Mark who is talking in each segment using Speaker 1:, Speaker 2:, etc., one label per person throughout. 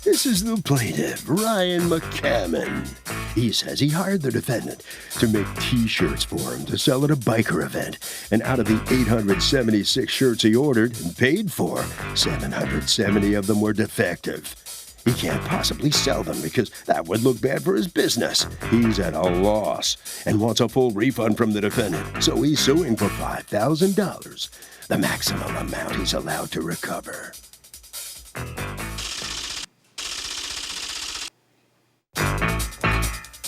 Speaker 1: This is the plaintiff, Ryan McCammon. He says he hired the defendant to make T-shirts for him to sell at a biker event. And out of the 876 shirts he ordered and paid for, 770 of them were defective. He can't possibly sell them because that would look bad for his business. He's at a loss and wants a full refund from the defendant, so he's suing for $5,000, the maximum amount he's allowed to recover.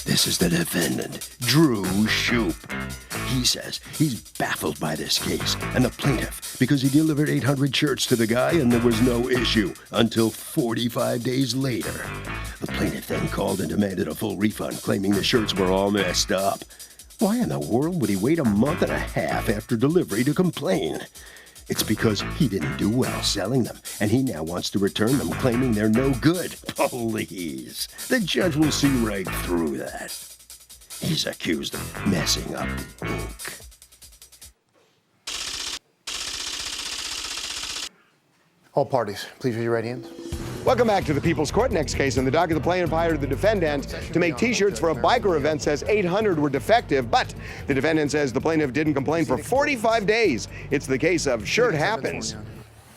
Speaker 1: This is the defendant, Drew Shoup. He says he's baffled by this case and the plaintiff because he delivered 800 shirts to the guy and there was no issue until 45 days later. The plaintiff then called and demanded a full refund, claiming the shirts were all messed up. Why in the world would he wait a month and a half after delivery to complain? It's because he didn't do well selling them, and he now wants to return them, claiming they're no good. Please. The judge will see right through that. He's accused of messing up the ink.
Speaker 2: All parties, please raise your right hands.
Speaker 3: Welcome back to the People's Court. Next case in the docket, the plaintiff hired the defendant to make T-shirts for a biker event, says 800 were defective, but the defendant says the plaintiff didn't complain for 45 days. It's the case of Shirt Happens.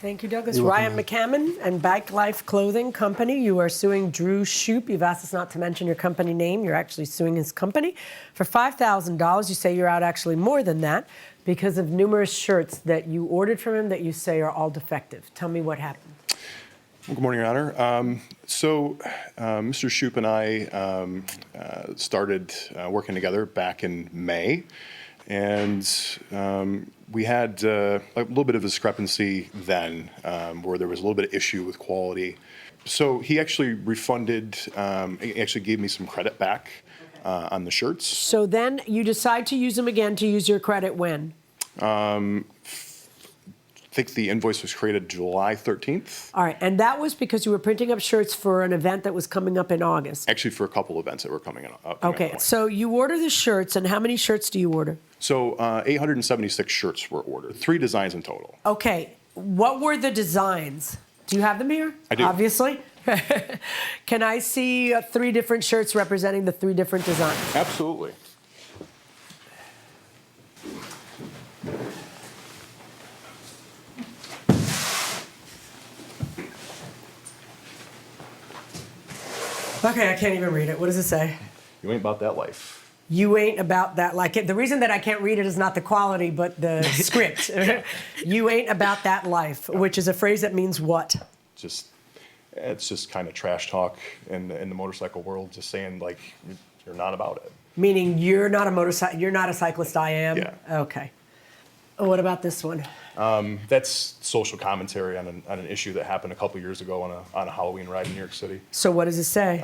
Speaker 4: Thank you, Douglas. Ryan McCammon and Bike Life Clothing Company. You are suing Drew Shoup. You've asked us not to mention your company name. You're actually suing his company for $5,000. You say you're out actually more than that because of numerous shirts that you ordered from him that you say are all defective. Tell me what happened.
Speaker 5: Well, good morning, Your Honor. Mr. Shoup and I started working together back in May, and we had a little bit of a discrepancy then where there was a little bit of issue with quality. So he actually refunded, he actually gave me some credit back on the shirts.
Speaker 4: So then you decide to use them again to use your credit when?
Speaker 5: I think the invoice was created July 13th.
Speaker 4: All right, and that was because you were printing up shirts for an event that was coming up in August.
Speaker 5: Actually, for a couple events that were coming up.
Speaker 4: Okay, so you order the shirts, and how many shirts do you order?
Speaker 5: So 876 shirts were ordered, 3 designs in total.
Speaker 4: Okay, what were the designs? Do you have them here?
Speaker 5: I do.
Speaker 4: Obviously. Can I see 3 different shirts representing the 3 different designs?
Speaker 5: Absolutely.
Speaker 4: Okay, I can't even read it. What does it say?
Speaker 5: You ain't about that life.
Speaker 4: You ain't about that like it. The reason that I can't read it is not the quality, but the script. You ain't about that life, which is a phrase that means what?
Speaker 5: It's just kind of trash talk in the motorcycle world, just saying like you're not about it.
Speaker 4: Meaning you're not a cyclist, I am?
Speaker 5: Yeah.
Speaker 4: Okay. What about this one?
Speaker 5: That's social commentary on an issue that happened a couple years ago on a Halloween ride in New York City.
Speaker 4: So what does it say?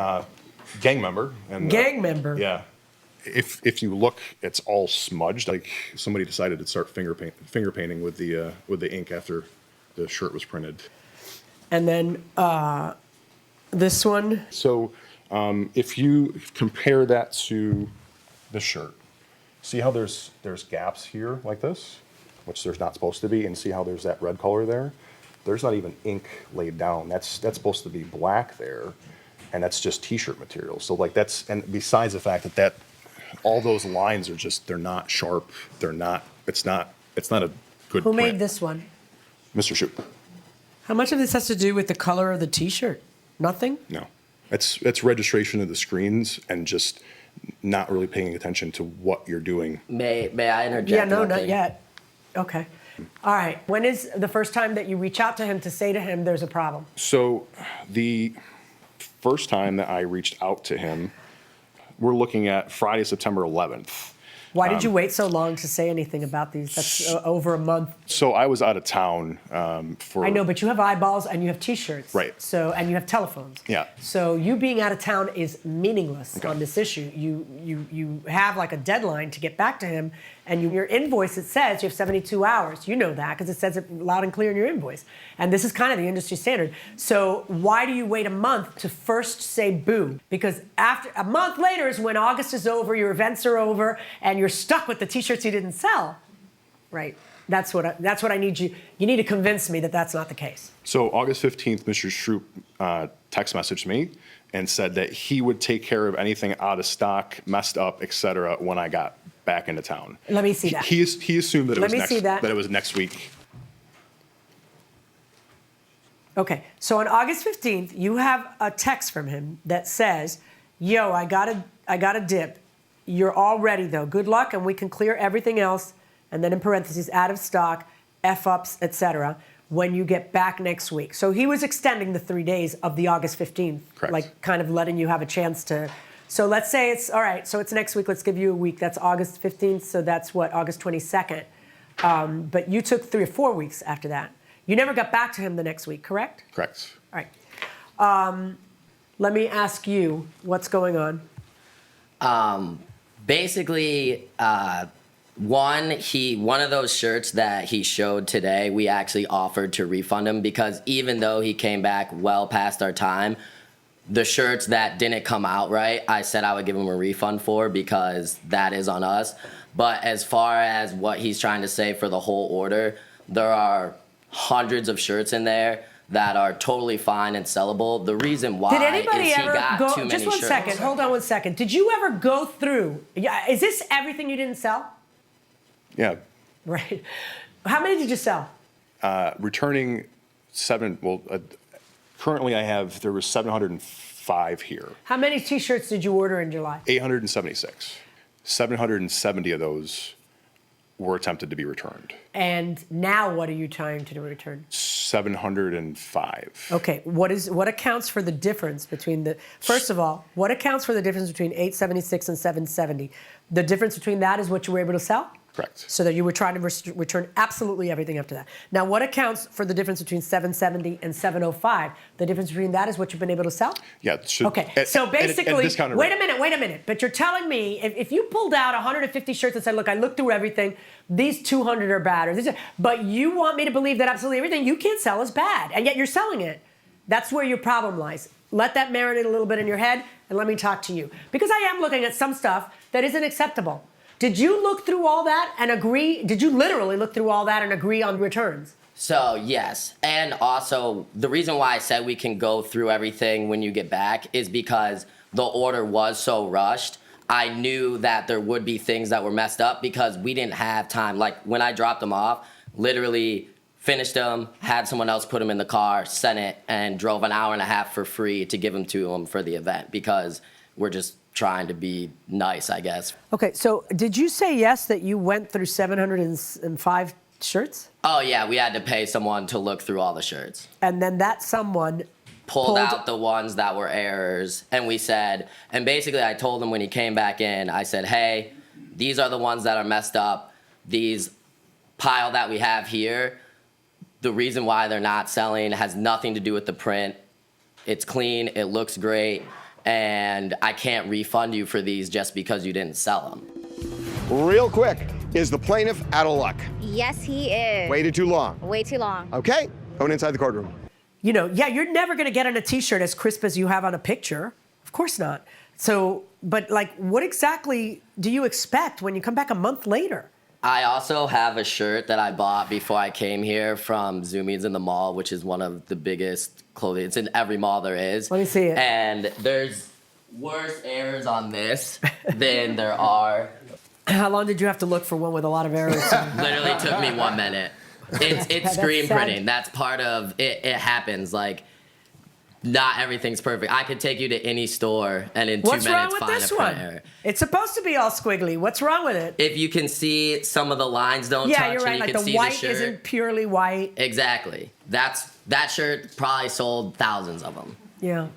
Speaker 5: Gang member. And,
Speaker 4: gang member?
Speaker 5: Yeah. If you look, it's all smudged. Like somebody decided to start finger painting with the ink after the shirt was printed.
Speaker 4: And then this one?
Speaker 5: So if you compare that to the shirt, see how there's gaps here like this, which there's not supposed to be, and see how there's that red color there? There's not even ink laid down. That's supposed to be black there, and that's just T-shirt material. So like and besides the fact that all those lines are they're not sharp. It's not a good
Speaker 4: Who
Speaker 5: print.
Speaker 4: made this one?
Speaker 5: Mr. Shoup.
Speaker 4: How much of this has to do with the color of the T-shirt? Nothing?
Speaker 5: No. It's registration of the screens and just not really paying attention to what you're doing.
Speaker 6: May I interject?
Speaker 4: Yeah, no, not yet. Okay. All right. When is the first time that you reach out to him to say to him there's a problem?
Speaker 5: So the first time that I reached out to him, we're looking at Friday, September 11th.
Speaker 4: Why did you wait so long to say anything about these? That's over a month.
Speaker 5: So I was out of town for...
Speaker 4: I know, but you have eyeballs and you have T-shirts.
Speaker 5: Right.
Speaker 4: And you have telephones.
Speaker 5: Yeah.
Speaker 4: So you being out of town is meaningless on this issue. You have like a deadline to get back to him, and your invoice, it says you have 72 hours. You know that because it says it loud and clear in your invoice. And this is kind of the industry standard. So why do you wait a month to first say boo? Because after a month later is when August is over, your events are over, and you're stuck with the T-shirts you didn't sell. Right. That's what I need you. You need to convince me that that's not the case.
Speaker 5: So August 15th, Mr. Shoup text messaged me and said that he would take care of anything out of stock, messed up, et cetera, when I got back into town.
Speaker 4: Let me see that.
Speaker 5: He assumed that
Speaker 4: Let me see that.
Speaker 5: it was next week.
Speaker 4: Okay, so on August 15th, you have a text from him that says, yo, I got a dip. You're all ready, though. Good luck, and we can clear everything else, and then in parentheses, out of stock, F-ups, etc., when you get back next week. So he was extending the 3 days of the August 15th.
Speaker 5: Correct.
Speaker 4: Like kind of letting you have a chance to. So let's say it's, all right, so it's next week. Let's give you a week. That's August 15th, so that's what, August 22nd. But you took 3 or 4 weeks after that. You never got back to him the next week, correct?
Speaker 5: Correct.
Speaker 4: All right. Let me ask you, what's going on?
Speaker 6: Basically, one of those shirts that he showed today, we actually offered to refund him because even though he came back well past our time, the shirts that didn't come out right, I said I would give him a refund for because that is on us. But as far as what he's trying to say for the whole order, there are hundreds of shirts in there that are totally fine and sellable. The reason why
Speaker 4: Did anybody
Speaker 6: is he
Speaker 4: ever
Speaker 6: got
Speaker 4: go?
Speaker 6: too many
Speaker 4: Just one
Speaker 6: shirts.
Speaker 4: second. Hold on one second. Did you ever go through? Yeah, is this everything you didn't sell?
Speaker 5: Yeah.
Speaker 4: Right. How many did you sell?
Speaker 5: Returning currently there was 705 here.
Speaker 4: How many T-shirts did you order in July?
Speaker 5: 876. 770 of those were attempted to be returned.
Speaker 4: And now, what are you trying to return?
Speaker 5: 705.
Speaker 4: Okay. What accounts for the difference between the? First of all, what accounts for the difference between 876 and 770? The difference between that is what you were able to sell.
Speaker 5: Correct.
Speaker 4: So that you were trying to return absolutely everything after that. Now, what accounts for the difference between 770 and 705? The difference between that is what you've been able to sell?
Speaker 5: Yeah.
Speaker 4: Okay, so basically, wait a minute. But you're telling me if you pulled out 150 shirts and said, look, I looked through everything, these 200 are bad, but you want me to believe that absolutely everything you can't sell is bad, and yet you're selling it. That's where your problem lies. Let that marinate a little bit in your head, and let me talk to you. Because I am looking at some stuff that isn't acceptable. Did you look through all that and agree? Did you literally look through all that and agree on returns?
Speaker 6: So, yes. And also, the reason why I said we can go through everything when you get back is because the order was so rushed. I knew that there would be things that were messed up because we didn't have time. Like, when I dropped them off, literally finished them, had someone else put them in the car, sent it, and drove an hour and a half for free to give them to them for the event because we're just trying to be nice, I guess.
Speaker 4: Okay, so did you say yes that you went through 705 shirts?
Speaker 6: Oh, yeah, we had to pay someone to look through all the shirts.
Speaker 4: And then that someone
Speaker 6: pulled out the ones that were errors, and we said, and basically I told him when he came back in, I said, hey, these are the ones that are messed up. These pile that we have here, the reason why they're not selling has nothing to do with the print. It's clean, it looks great, and I can't refund you for these just because you didn't sell them.
Speaker 3: Real quick, is the plaintiff out of luck?
Speaker 7: Yes, he is.
Speaker 3: Waited too long.
Speaker 7: Way too long.
Speaker 3: Okay, going inside the courtroom.
Speaker 4: You know, yeah, you're never going to get on a T-shirt as crisp as you have on a picture. Of course not. So, but like, what exactly do you expect when you come back a month later?
Speaker 6: I also have a shirt that I bought before I came here from Zoomies in the mall, which is one of the biggest clothing. It's in every mall there is.
Speaker 4: Let me see it.
Speaker 6: And there's worse errors on this than there are.
Speaker 4: How long did you have to look for one with a lot of errors?
Speaker 6: Literally took me 1 minute. It's screen printing. That's part of it. It happens. Like, not everything's perfect. I could take you to any store and in 2 minutes find a print error.
Speaker 4: What's wrong with this one? It's supposed to be all squiggly. What's wrong with it?
Speaker 6: If you can see some of the lines don't touch,
Speaker 4: yeah, you're right.
Speaker 6: and you
Speaker 4: Like
Speaker 6: can
Speaker 4: the
Speaker 6: see
Speaker 4: white
Speaker 6: the shirt.
Speaker 4: isn't purely white.
Speaker 6: Exactly. That shirt probably sold thousands of them.
Speaker 4: Yeah.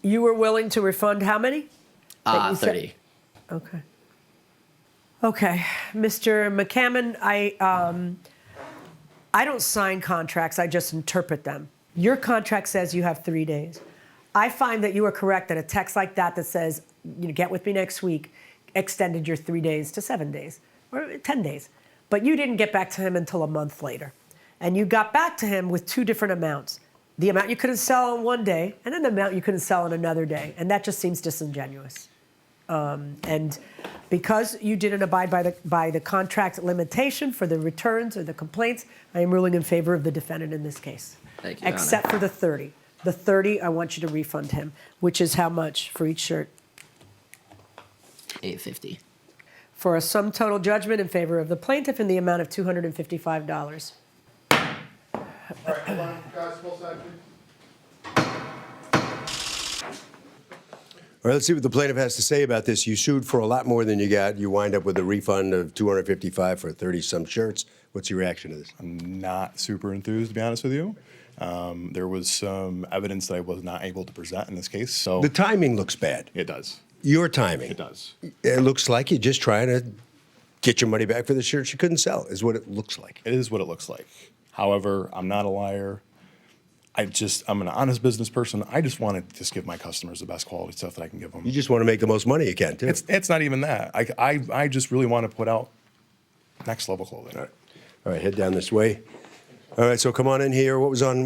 Speaker 4: You were willing to refund how many?
Speaker 6: 30.
Speaker 4: Okay. Okay, Mr. McCammon, I don't sign contracts. I just interpret them. Your contract says you have 3 days. I find that you are correct that a text like that says, you know, get with me next week, extended your 3 days to 7 days or 10 days. But you didn't get back to him until a month later. And you got back to him with two different amounts. The amount you couldn't sell on one day and then the amount you couldn't sell on another day. And that just seems disingenuous. And because you didn't abide by the contract limitation for the returns or the complaints, I am ruling in favor of the defendant in this case.
Speaker 6: Thank you, Your
Speaker 4: except
Speaker 6: Honor.
Speaker 4: for the 30. The 30, I want you to refund him, which is how much for each shirt?
Speaker 6: $850.
Speaker 4: For a sum total judgment in favor of the plaintiff in the amount of $255.
Speaker 2: All right, hold on, guys, full side, please.
Speaker 1: All right, let's see what the plaintiff has to say about this. You sued for a lot more than you got. You wind up with a refund of $255 for 30-some shirts. What's your reaction to this?
Speaker 5: I'm not super enthused, to be honest with you. There was some evidence that I was not able to present in this case, so
Speaker 1: The timing looks bad.
Speaker 5: it does.
Speaker 1: Your timing.
Speaker 5: It does.
Speaker 1: It looks like you're just trying to get your money back for the shirts you couldn't sell, is what it looks like.
Speaker 5: It is what it looks like. However, I'm not a liar. I'm an honest business person. I just want to just give my customers the best quality stuff that I can give them.
Speaker 1: You just want to make the most money you can, too.
Speaker 5: It's not even that. I just really want to put out next level clothing.
Speaker 1: All right, head down this way. All right, so come on in here. What was on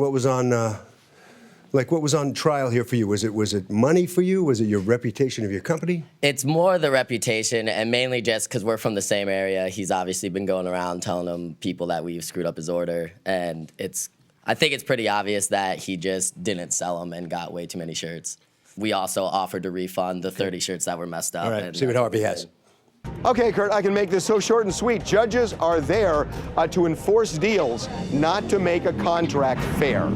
Speaker 1: trial here for you? Was it money for you? Was it your reputation of your company?
Speaker 6: It's more the reputation, and mainly just because we're from the same area. He's obviously been going around telling them people that we've screwed up his order, and I think it's pretty obvious that he just didn't sell them and got way too many shirts. We also offered to refund the 30 shirts that were messed up.
Speaker 1: All right, see what Harvey has.
Speaker 3: Okay, Kurt, I can make this so short and sweet. Judges are there to enforce deals, not to make a contract fair.